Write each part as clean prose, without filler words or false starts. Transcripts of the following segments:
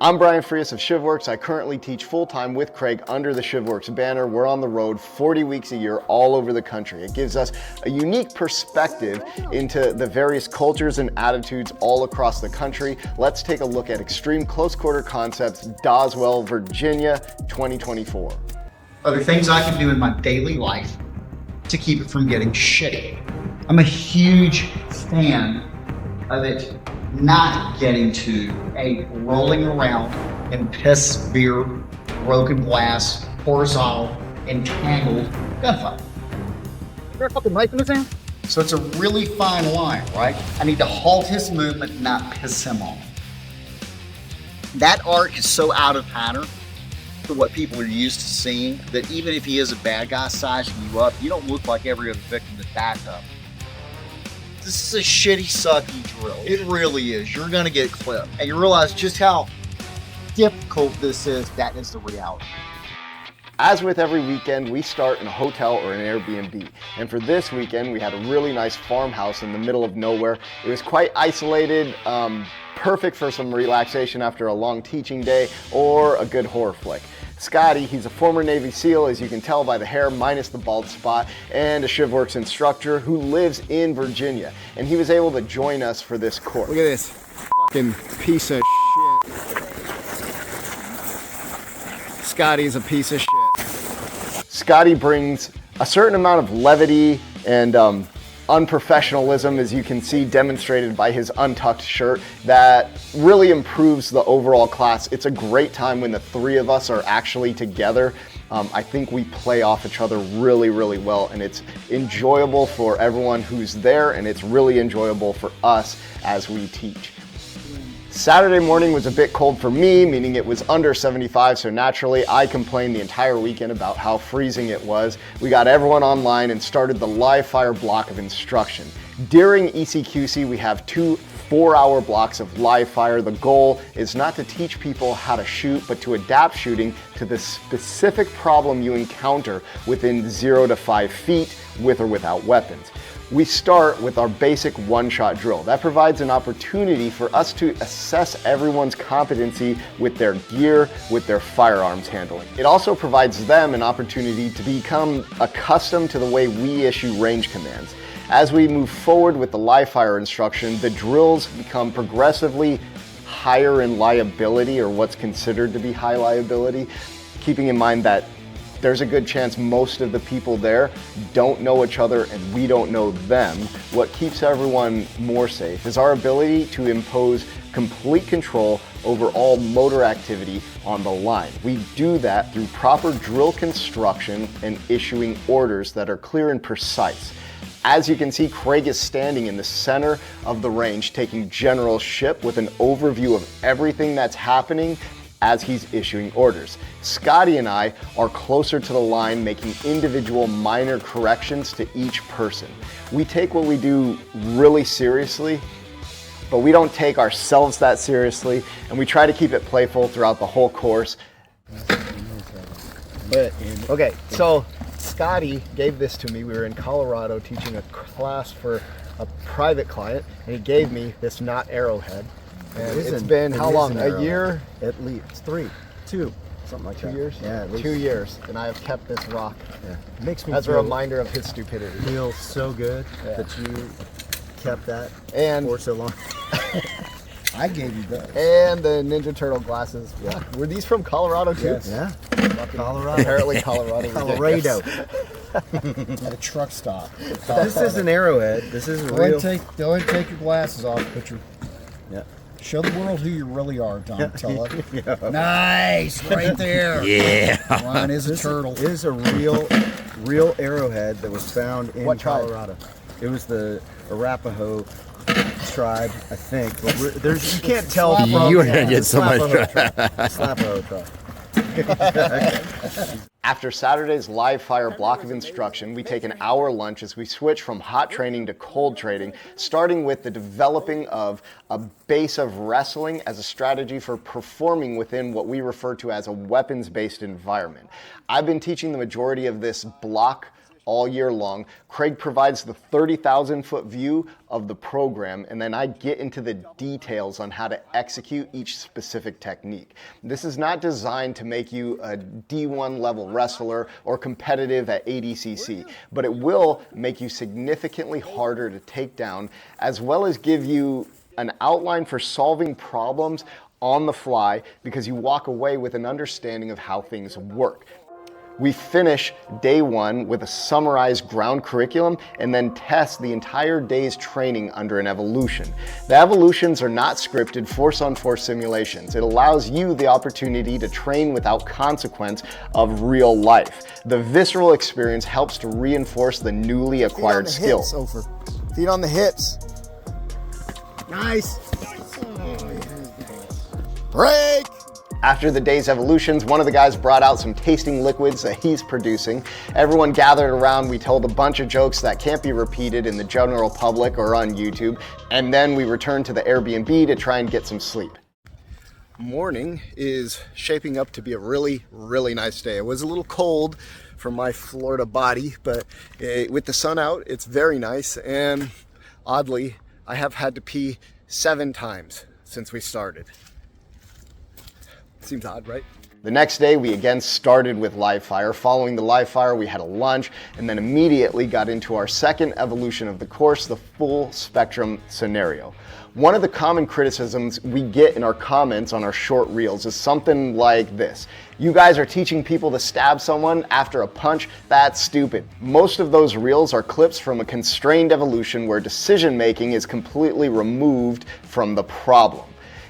I'm Brian Frias of Shivworks. I currently teach full-time with Craig under the Shivworks banner. We're on the road 40 weeks a year all over the country. It gives us a unique perspective into the various cultures and attitudes all across the country. Let's take a look at Extreme Close Quarter Concepts, Doswell, Virginia, 2024. Are there things I can do in my daily life to keep it from getting shitty? I'm a huge fan of it not getting to a rolling around in piss, beer, broken glass, horizontal, entangled gunfight. Is there a fucking knife in his hand? So it's a really fine line, right? I need to halt his movement, not piss him off. That arc is so out of pattern to what people are used to seeing that even if he is a bad guy sizing you up, you don't look like every other victim that backed up. This is a shitty, sucky drill. It really is. You're gonna get clipped. And you realize just how difficult this is. That is the reality. As with every weekend, we start in a hotel or an Airbnb. And for this weekend, we had a really nice farmhouse in the middle of nowhere. It was quite isolated, perfect for some relaxation after a long teaching day or a good horror flick. Scotty, he's a former Navy SEAL, as you can tell by the hair minus the bald spot, and a Shivworks instructor who lives in Virginia. And he was able to join us for this course. Look at this fucking piece of shit. Scotty's a piece of shit. Scotty brings a certain amount of levity and unprofessionalism, as you can see demonstrated by his untucked shirt, that really improves the overall class. It's a great time when the three of us are actually together. I think we play off each other really, really well, and it's enjoyable for everyone who's there, and it's really enjoyable for us as we teach. Saturday morning was a bit cold for me, meaning it was under 75, so naturally I complained the entire weekend about how freezing it was. We got everyone online and started the live fire block of instruction. During ECQC, we have 2 4-hour blocks of live fire. The goal is not to teach people how to shoot, but to adapt shooting to the specific problem you encounter within 0 to 5 feet, with or without weapons. We start with our basic one-shot drill. That provides an opportunity for us to assess everyone's competency with their gear, with their firearms handling. It also provides them an opportunity to become accustomed to the way we issue range commands. As we move forward with the live fire instruction, the drills become progressively higher in liability, or what's considered to be high liability, keeping in mind that there's a good chance most of the people there don't know each other and we don't know them. What keeps everyone more safe is our ability to impose complete control over all motor activity on the line. We do that through proper drill construction and issuing orders that are clear and precise. As you can see, Craig is standing in the center of the range, taking generalship with an overview of everything that's happening as he's issuing orders. Scotty and I are closer to the line, making individual minor corrections to each person. We take what we do really seriously, but we don't take ourselves that seriously, and we try to keep it playful throughout the whole course. But, okay, so Scotty gave this to me. We were in Colorado teaching a class for a private client, and he gave me this knot arrowhead. And it's been how long? A year? At least 3, 2, something like 2 that. years? Yeah, at least. 2 years, and I have kept this rock. Yeah. It makes me as a reminder of his stupidity. Feel so good that you kept that and for so long. I gave you those. And the Ninja Turtle glasses. Yeah. Were these from Colorado too? Yes. Yeah. Colorado. Apparently Colorado. Colorado. At a truck stop. This is an arrowhead. This is Go real. ahead and take your glasses off. Yeah. Show the world who you really are, Donatella. Yeah. Nice, right there. Yeah. Mine is a turtle. It is a real arrowhead that was found in Colorado. It was the Arapaho tribe, I think. But you can't tell from you were gonna get so much. Slapaho tribe. After Saturday's live fire block of instruction, we take an hour lunch as we switch from hot training to cold training, starting with the developing of a base of wrestling as a strategy for performing within what we refer to as a weapons-based environment. I've been teaching the majority of this block all year long. Craig provides the 30,000-foot view of the program, and then I get into the details on how to execute each specific technique. This is not designed to make you a D1 level wrestler or competitive at ADCC, but it will make you significantly harder to take down, as well as give you an outline for solving problems on the fly, because you walk away with an understanding of how things work. We finish day one with a summarized ground curriculum and then test the entire day's training under an evolution. The evolutions are not scripted force-on-force simulations. It allows you the opportunity to train without consequence of real life. The visceral experience helps to reinforce the newly acquired skill. Feet on the hips. Nice. Break. After the day's evolutions, one of the guys brought out some tasting liquids that he's producing. Everyone gathered around, we told a bunch of jokes that can't be repeated in the general public or on YouTube, and then we returned to the Airbnb to try and get some sleep. Morning is shaping up to be a really, really nice day. It was a little cold for my Florida body, but with the sun out, it's very nice. And oddly, I have had to pee 7 times since we started. Seems odd, right? The next day, we again started with live fire. Following the live fire, we had a lunch and then immediately got into our second evolution of the course, the full spectrum scenario. One of the common criticisms we get in our comments on our short reels is something like this: you guys are teaching people to stab someone after a punch? That's stupid. Most of those reels are clips from a constrained evolution where decision making is completely removed from the problem.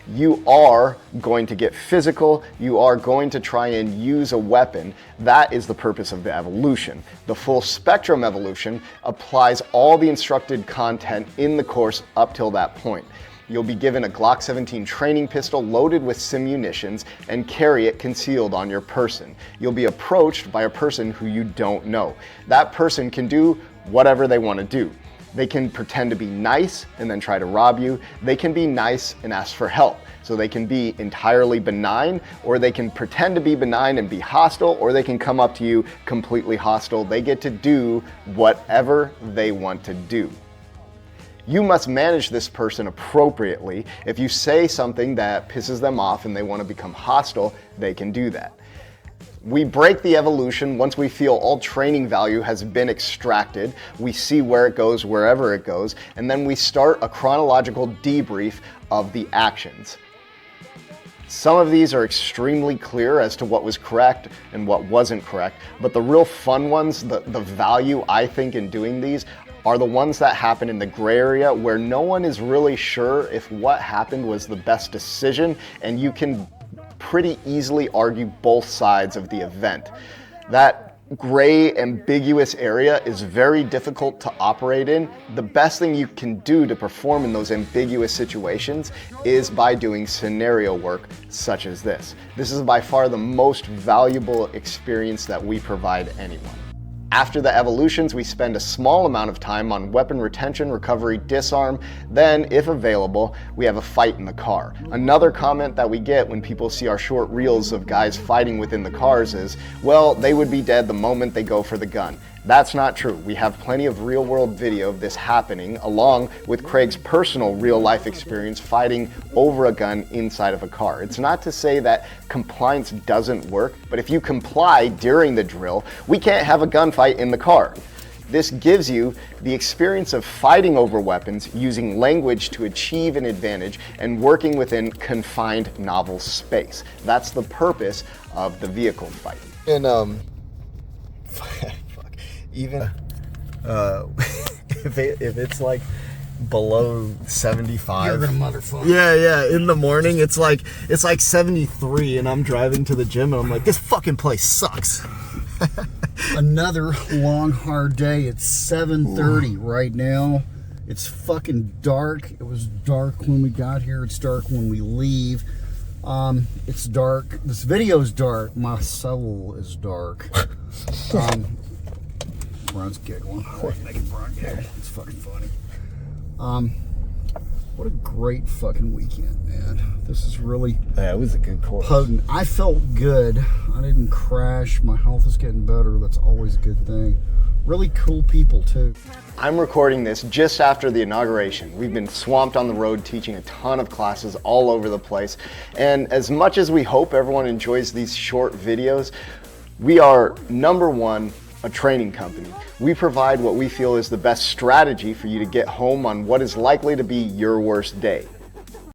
You are going to get physical, you are going to try and use a weapon. That is the purpose of the evolution. The full spectrum evolution applies all the instructed content in the course up till that point. You'll be given a Glock 17 training pistol loaded with munitions and carry it concealed on your person. You'll be approached by a person who you don't know. That person can do whatever they want to do. They can pretend to be nice and then try to rob you. They can be nice and ask for help. So they can be entirely benign, or they can pretend to be benign and be hostile, or they can come up to you completely hostile. They get to do whatever they want to do. You must manage this person appropriately. If you say something that pisses them off and they want to become hostile, they can do that. We break the evolution once we feel all training value has been extracted. We see where it goes, wherever it goes, and then we start a chronological debrief of the actions. Some of these are extremely clear as to what was correct and what wasn't correct, but the real fun ones, the value I think in doing these, are the ones that happen in the gray area where no one is really sure if what happened was the best decision, and you can pretty easily argue both sides of the event. That gray, ambiguous area is very difficult to operate in. The best thing you can do to perform in those ambiguous situations is by doing scenario work such as this. This is by far the most valuable experience that we provide anyone. After the evolutions, we spend a small amount of time on weapon retention, recovery, disarm. Then, if available, we have a fight in the car. Another comment that we get when people see our short reels of guys fighting within the cars is, well, they would be dead the moment they go for the gun. That's not true. We have plenty of real-world video of this happening, along with Craig's personal real-life experience fighting over a gun inside of a car. It's not to say that compliance doesn't work, but if you comply during the drill, we can't have a gunfight in the car. This gives you the experience of fighting over weapons, using language to achieve an advantage, and working within confined novel space. That's the purpose of the vehicle fight. And even if it's like below 75, You're the motherfucker. yeah, in the morning it's like 73, and I'm driving to the gym and I'm like, this fucking place sucks. Another long, hard day. It's 7:30 right now. It's fucking dark. It was dark when we got here. It's dark when we leave. It's dark. This video's dark. My soul is dark. Ron's giggling. Making Ron giggle. It's fucking funny. What a great fucking weekend, man. This is really It was a good course. potent. I felt good. I didn't crash. My health is getting better. That's always a good thing. really cool people too. I'm recording this just after the inauguration. We've been swamped on the road teaching a ton of classes all over the place. And as much as we hope everyone enjoys these short videos, we are number one, a training company. We provide what we feel is the best strategy for you to get home on what is likely to be your worst day.